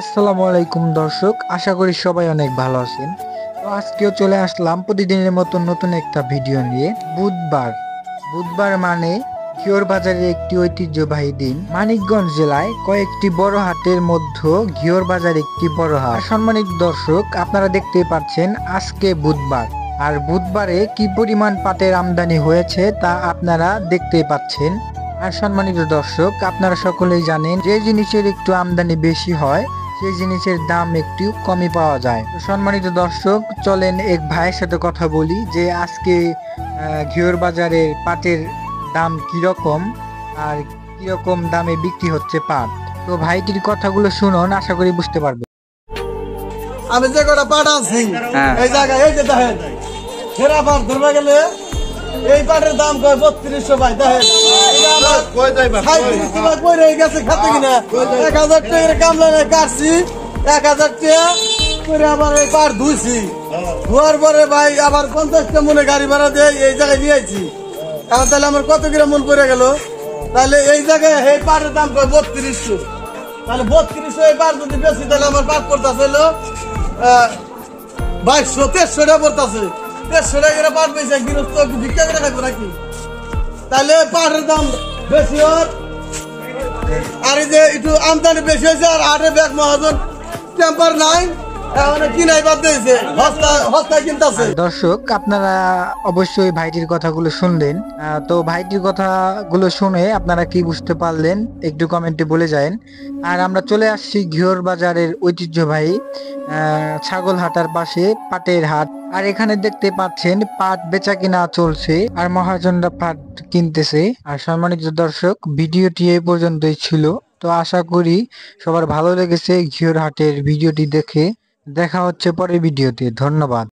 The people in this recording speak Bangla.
আসসালামু আলাইকুম দর্শক, আশা করি সবাই অনেক ভালো আছেন। তো আজকেও চলে আসলাম প্রতিদিনের মতন নতুন একটা ভিডিও নিয়ে। বুধবার বুধবার মানে ঘিওর বাজারের একটি ঐতিহ্যবাহী দিন। মানিকগঞ্জ জেলায় কয়েকটি বড় হাটের মধ্যে ঘিওর বাজার একটি বড় হাট। সম্মানিত দর্শক, আপনারা দেখতে পাচ্ছেন আজকে বুধবার, আর বুধবারে কি পরিমাণ পাটের আমদানি হয়েছে তা আপনারা দেখতে পাচ্ছেন। আর সম্মানিত দর্শক, আপনারা সকলেই জানেন যে জিনিসের একটু আমদানি বেশি হয় সেই জিনিসের দাম একটু কমই পাওয়া যায়। তো সম্মানিত দর্শক, চলেন এক ভাইয়ের সাথে কথা বলি যে আজকে ঘিওর বাজারের পাটের দাম কিরকম আর কিরকম দামে বিক্রি হচ্ছে পাট। তো ভাইটির কথাগুলো শুনুন, আশা করি বুঝতে পারবে। আমি যে কটা পাট আনছি এই জায়গায় এই যে দেখেন সেরা পাট ধরবে গেলে এই পাটের দাম কয় 3200 ভাই দেখেন 37 টাকা কই রয়ে গেছে খাতে কিনা 1000 টাকার কামলা নাই কাটছি 1000 টাকা করে আবার এই পাট ধুইছি ধোয়ার পরে ভাই আবার 50 টা মনে গাড়ি ভাড়া দিয়ে এই জায়গায় নিয়ে আইছি। এখন তাহলে আমার কত কিলো মন পড়ে গেল? তাহলে এই জায়গায় এই পাটের দাম কয় 3200। তাহলে 3200 এই পাট যদি বেশি তাহলে আমার পাট পড়তেছে হলো 2200-2300 টাকা পড়তেছে। 2300 টাকা করে পাট পেয়েছে গৃহস্থ ভিক্ষা করে খাইবো নাকি? তাহলে পাটের দাম বেশি হওয়ার আর এই যে একটু আমদানি বেশি হয়েছে আর আটে ব্যাগ মহাজন টেম্পার নাই কিনাই বাদ দিয়েছে হস্তায় কিনতেছে। দর্শক, আপনারা অবশ্যই ভাইটির কথাগুলো শুনলেন। তো ভাইটির কথাগুলো শুনে আপনারা কি বুঝতে পারলেন একটু কমেন্টে বলে যান। আর আমরা চলে আসছি ঘিওর বাজারের ঐতিহ্যবাহী ছাগল হাটার পাশে পাটের হাট। আর এখানে দেখতে পাচ্ছেন পাট বেচা কিনা চলছে আর মহাজনরা পাট কিনতেছে। আর সম্মানিত দর্শক, ভিডিওটি এই পর্যন্তই ছিল। তো আশা করি সবার ভালো লেগেছে ঘিওর হাটের ভিডিওটি দেখে। দেখা হচ্ছে পরের ভিডিওতে। ধন্যবাদ।